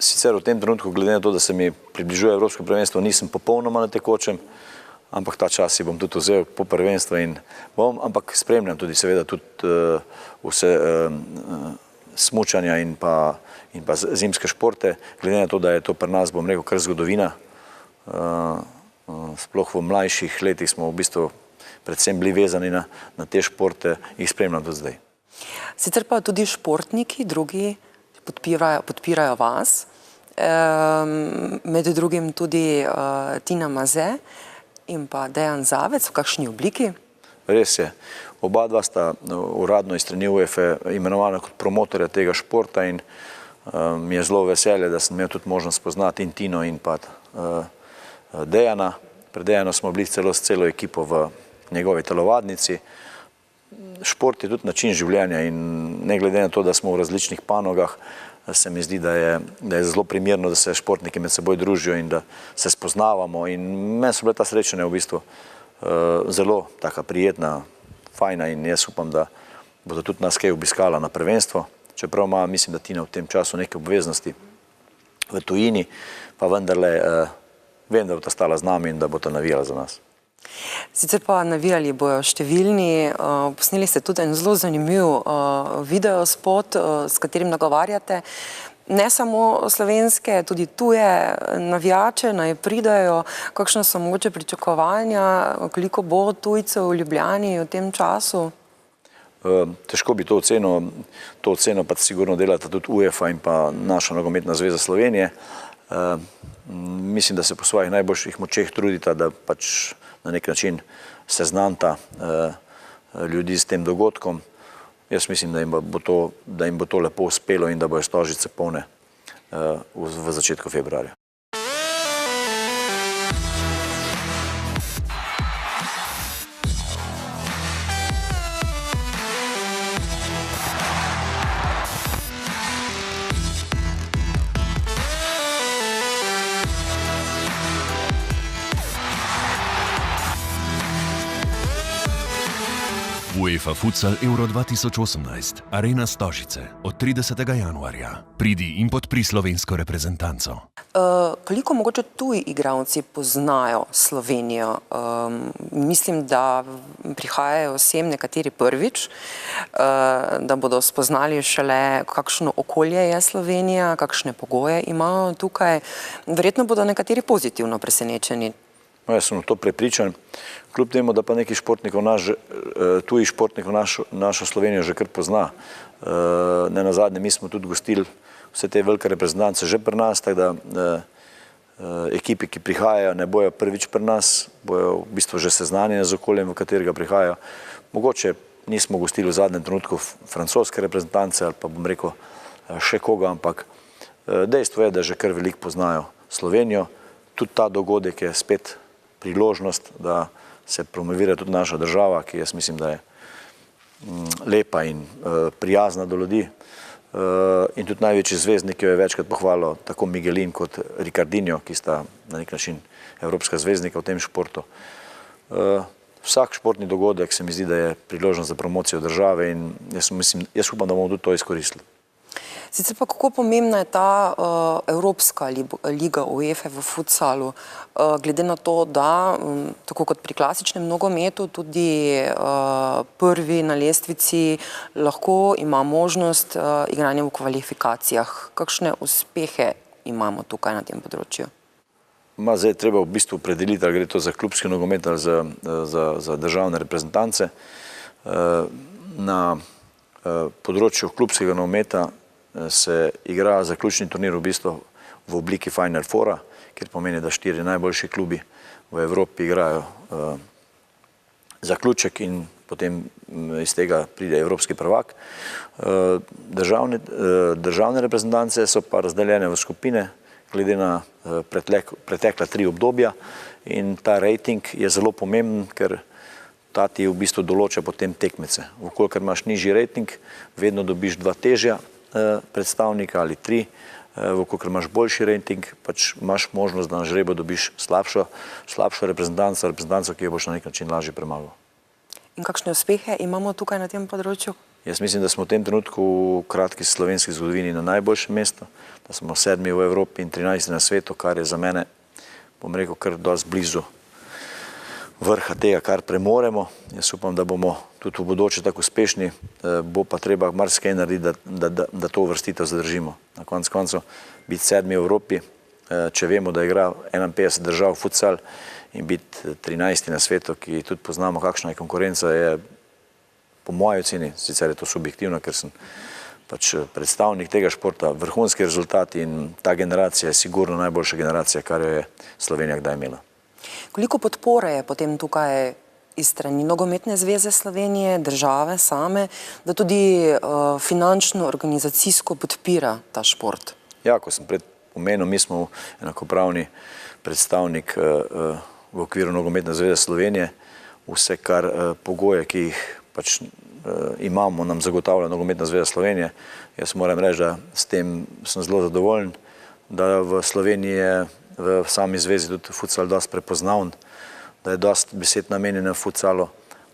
Sicer v tem trenutku, glede na to, da se mi približuje Evropsko prvenstvo, nisem popolnoma na tekočem, ampak ta čas si bom tudi vzel po prvenstvu in ampak spremljam tudi seveda tudi vse smučanja in pa zimske športe, glede na to, da je to pri nas, bom rekel, kar zgodovina. Sploh v mlajših letih smo v bistvu predvsem bili vezani na te športe, jih spremljam tudi zdaj. Sicer pa tudi športniki, drugi podpirajo vas, med drugim tudi Tina Maze in pa Dejan Zavec, v kakšni obliki? Res je. Oba dva sta uradno iz strani UEFA imenovana kot promotorja tega športa in mi je zelo veselje, da sem imel tudi možnost spoznati in Tino in pa Dejana. Pred Dejano smo bili celo s celo ekipo v njegovi telovadnici. Šport je tudi način življenja in ne glede na to, da smo v različnih panogah, se mi zdi, da je zelo primerno, da se športniki med seboj družijo in da se spoznavamo. In meni so bile ta srečanja v bistvu zelo taka prijetna, fajna in jaz upam, da bodo tudi nas kaj obiskala na prvenstvo. Čeprav ima, mislim, da Tina v tem času neke obveznosti v tujini, pa vendarle vem, da bo ta stala z nami in da bo ta navijala za nas. Sicer pa navijali bojo številni, posneli ste tudi en zelo zanimiv videospot, s katerim nagovarjate ne samo slovenske, tudi tuje navijače, naj pridajo, kakšna so mogoče pričakovanja, koliko bo tujcev v Ljubljani v tem času? Težko bi to oceno pa sigurno delata tudi UEFA in pa naša nogometna zveza Slovenije. Mislim, da se po svojih najboljših močeh trudita, da pač na nek način seznanta ljudi s tem dogodkom. Jaz mislim, da jim bo to lepo uspelo in da bojo Stožice polne v začetku februarja. UEFA Futsal Euro 2018, Arena Stožice, od 30. januarja. Pridi in podpri slovensko reprezentanco. Koliko mogoče tuji igralci poznajo Slovenijo? Mislim, da prihajajo sem nekateri prvič, da bodo spoznali šele, kakšno okolje je Slovenija, kakšne pogoje imajo tukaj. Verjetno bodo nekateri pozitivno presenečeni. Jaz sem v to prepričan. Kljub temu, da pa nekaj športnikov, tujih športnikov našo Slovenijo že kar pozna. Ne nazadnje, mi smo tudi gostili vse te velike reprezentance že pri nas, tako da ekipi, ki prihajajo, ne bojo prvič pri nas, bojo v bistvu že seznanjene z okoljem, v katerega prihajajo. Mogoče nismo gostili v zadnjem trenutku francoske reprezentance ali pa bom rekel še koga, ampak dejstvo je, da že kar veliko poznajo Slovenijo. Tudi ta dogodek je spet priložnost, da se promovira tudi naša država, ki jaz mislim, da je lepa in prijazna do ljudi. In tudi največji zvezdnik jo je večkrat pohvalil, tako Miguelin kot Ricardinho, ki sta na nek način evropska zvezdnika v tem športu. Vsak športni dogodek se mi zdi, da je priložnost za promocijo države in jaz upam, da bomo tudi to izkoristili. Sicer pa kako pomembna je ta Evropska liga UEFA v futsalu, glede na to, da tako kot pri klasičnem nogometu tudi prvi na lestvici lahko ima možnost igranja v kvalifikacijah. Kakšne uspehe imamo tukaj na tem področju? zdaj treba v bistvu opredeliti, ali gre to za klubski nogomet ali za državne reprezentance. Na področju klubskega nogometa se igra zaključni turnir v bistvu v obliki Final Foura, kjer pomeni, da 4 najboljši klubi v Evropi igrajo zaključek in potem iz tega pride evropski prvak. Državne reprezentance so pa razdeljene v skupine, glede na pretekla 3 obdobja, in ta rating je zelo pomemben, ker ta ti v bistvu določa potem tekmece. Vkolikor imaš nižji rating, vedno dobiš 2 težja predstavnika ali 3, vkolikor imaš boljši rating, pač imaš možnost, da na žrebu dobiš slabšo reprezentanco, ki jo boš na nek način lažje premagal. In kakšne uspehe imamo tukaj na tem področju? Jaz mislim, da smo v tem trenutku v kratki slovenski zgodovini na najboljšem mestu, da smo 7. v Evropi in 13. na svetu, kar je za mene, bom rekel, kar dosti blizu vrha tega, kar premoremo. Jaz upam, da bomo tudi v bodoče tako uspešni, bo pa treba marsikaj narediti, da to uvrstitev zadržimo. Na koncu koncev biti 7. v Evropi, če vemo, da igra 51 držav futsal, in biti 13. na svetu, ki tudi poznamo, kakšna je konkurenca, je po moji oceni, sicer je to subjektivno, ker sem pač predstavnik tega športa, vrhunski rezultati, in ta generacija je sigurno najboljša generacija, kar jo je Slovenija kdaj imela. Koliko podpore je potem tukaj iz strani Nogometne zveze Slovenije, države same, da tudi finančno, organizacijsko podpira ta šport? Ja, ko sem pred omenil, mi smo enakopravni predstavnik v okviru Nogometne zveze Slovenije. Vse, kar pogoje, ki jih pač imamo, nam zagotavlja Nogometna zveza Slovenije. Jaz moram reči, da s tem sem zelo zadovoljen, da v Sloveniji je v sami zvezi tudi futsal dosti prepoznaven, da je dosti besed namenjeno futsalu.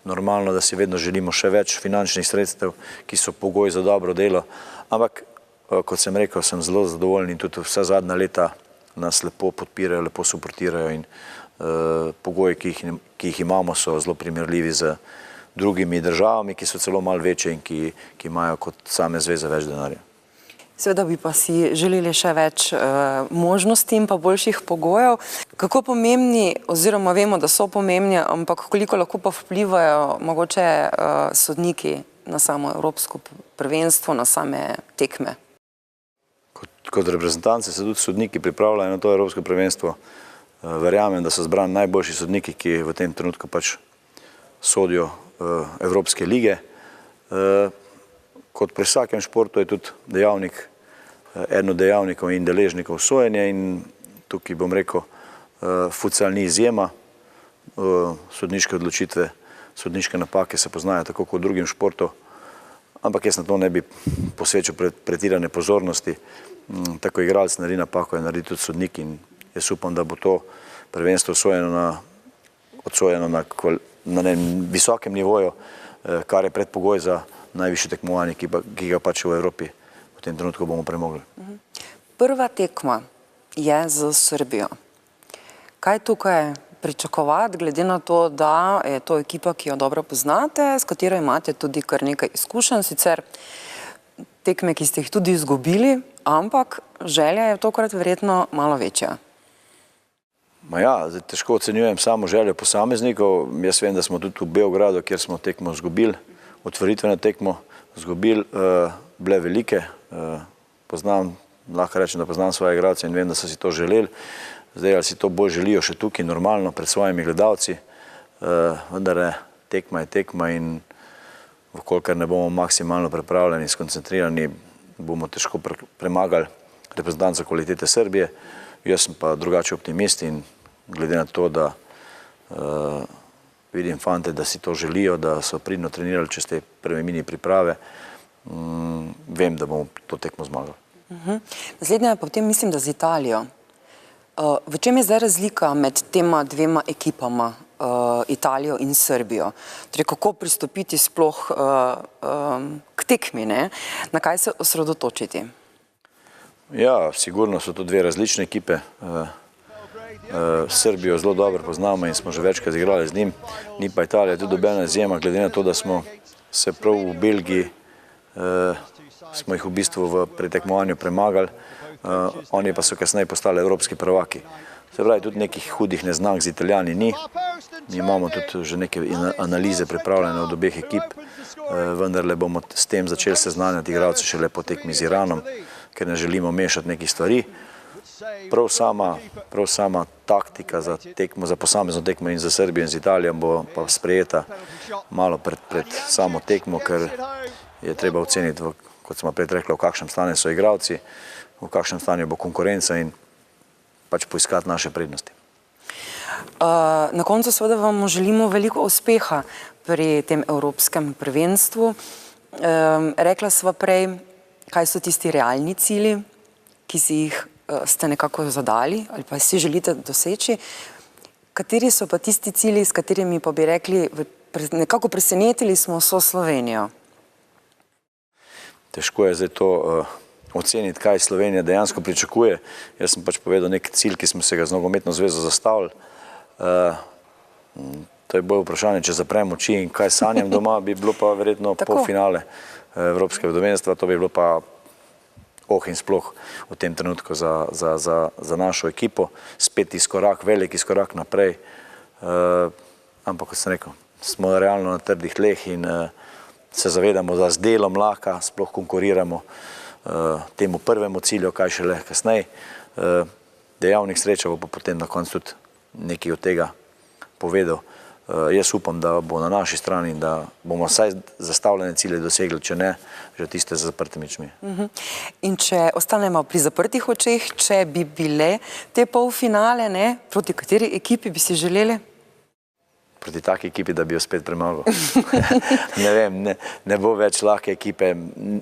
Normalno, da si vedno želimo še več finančnih sredstev, ki so pogoj za dobro delo, ampak kot sem rekel, sem zelo zadovoljen in tudi vsa zadnja leta nas lepo podpirajo, lepo suportirajo, in pogoji, ki jih imamo, so zelo primerljivi z drugimi državami, ki so celo malo večje in ki imajo kot same zveze več denarja. Seveda bi pa si želeli še več možnosti in pa boljših pogojev. Kako pomembni, oziroma vemo, da so pomembni, ampak koliko lahko pa vplivajo mogoče sodniki na samo evropsko prvenstvo, na same tekme? Kot reprezentance se tudi sodniki pripravljajo na to evropsko prvenstvo. Verjamem, da so zbrani najboljši sodniki, ki v tem trenutku pač sodijo Evropske lige. Kot pri vsakem športu je tudi dejavnik, eden od dejavnikov in deležnikov sojenja, in tukaj bom rekel, futsal ni izjema. Sodniške odločitve, sodniške napake se poznajo tako kot v drugim športu, ampak jaz na to ne bi posvečal pretirane pozornosti. Tako igralec naredi napako, je naredi tudi sodnik, in jaz upam, da bo to prvenstvo odsojeno na visokem nivoju, kar je predpogoj za najvišje tekmovanje, ki ga pač v Evropi v tem trenutku bomo premogli. Prva tekma je z Srbijo. Kaj tukaj pričakovati, glede na to, da je to ekipa, ki jo dobro poznate, s katero imate tudi kar nekaj izkušenj, sicer tekme, ki ste jih tudi izgubili, ampak želja je tokrat verjetno malo večja. Zdaj težko ocenjujem samo željo posameznikov. Jaz vem, da smo tudi v Beogradu, kjer smo tekmo izgubili, otvoritveno tekmo izgubili, bile velike. Lahko rečem, da poznam svoje igralce in vem, da so si to želeli. Zdaj, ali si to bolj želijo še tukaj normalno pred svojimi gledalci, vendar tekma je tekma, in vkolikor ne bomo maksimalno pripravljeni, skoncentrirani, bomo težko premagali reprezentanco kvalitete Srbije. Jaz sem pa drugače optimist, in glede na to, da vidim fante, da si to želijo, da so pridno trenirali čez te prve mini priprave, vem, da bomo to tekmo zmagali. Naslednja je potem, mislim, da z Italijo. V čem je zdaj razlika med tema dvema ekipama, Italijo in Srbijo? Torej, kako pristopiti sploh k tekmi, ne? Na kaj se osredotočiti? Ja, sigurno so to dve različne ekipe. Srbijo zelo dobro poznamo in smo že večkrat igrali z njim. Ni pa Italija tudi nobena izjema, glede na to, da smo se prav v Belgiji, smo jih v bistvu v pretekmovanju premagali, oni pa so kasneje postali evropski prvaki. Se pravi, tudi nekih hudih neznank z Italijani ni. Mi imamo tudi že neke analize pripravljene od obeh ekip, vendarle bomo s tem začeli seznanjati igralce šele po tekmi z Iranom, ker ne želimo mešati nekih stvari. Prav sama taktika za tekmo, za posamezno tekmo in za Srbijo in z Italijo bo pa sprejeta malo pred samo tekmo, ker je treba oceniti, kot smo prej rekli, v kakšnem stanju so igralci, v kakšnem stanju bo konkurenca in pač poiskati naše prednosti. Na koncu seveda vam želimo veliko uspeha pri tem evropskem prvenstvu. Rekla sva prej, kaj so tisti realni cilji, ki si jih ste nekako zadali ali pa si želite doseči. Kateri so pa tisti cilji, s katerimi pa bi rekli, nekako presenetili smo vso Slovenijo? Težko je zdaj to oceniti, kaj Slovenija dejansko pričakuje. Jaz sem pač povedal nek cilj, ki smo se ga z nogometno zvezo zastavili. To je bolj vprašanje, če zaprem oči in kaj sanjam doma, bi bilo pa verjetno polfinale evropskega prvenstva, to bi bilo pa in sploh v tem trenutku za našo ekipo. Spet izkorak, velik izkorak naprej, ampak kot sem rekel, smo realno na trdih tleh in se zavedamo, da z delom lahko sploh konkuriramo temu prvemu cilju, kaj šele kasneje. Dejavnik sreča bo pa potem na koncu tudi nekaj od tega povedal. Jaz upam, da bo na naši strani in da bomo vsaj zastavljene cilje dosegli, če ne, že tiste z zaprtimi očmi. In če ostanemo pri zaprtih očeh, če bi bile te polfinale, proti kateri ekipi bi si želeli? Proti taki ekipi, da bi jo spet premagal. Ne vem, ne bo več lahke ekipe.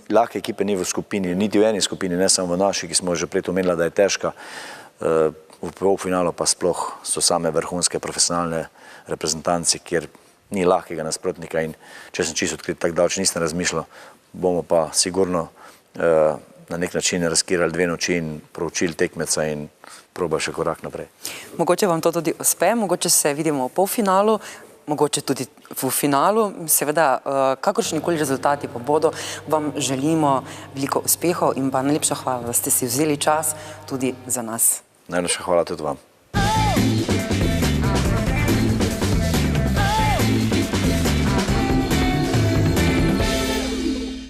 Lahke ekipe ni v skupini, niti v eni skupini, ne samo v naši, ki smo že prej omenili, da je težka. V polfinalu pa sploh so same vrhunske profesionalne reprezentanci, kjer ni lahkega nasprotnika in če sem čisto odkrit, tako daleč nisem razmišljal, bomo pa sigurno na nek način riskirali 2 noči in proučili tekmeca in proba še korak naprej. Mogoče vam to tudi uspe, mogoče se vidimo v polfinalu, mogoče tudi v finalu. Seveda, kakršnikoli rezultati pa bodo, vam želimo veliko uspehov in pa najlepša hvala, da ste si vzeli čas tudi za nas. Najlepša hvala tudi vam.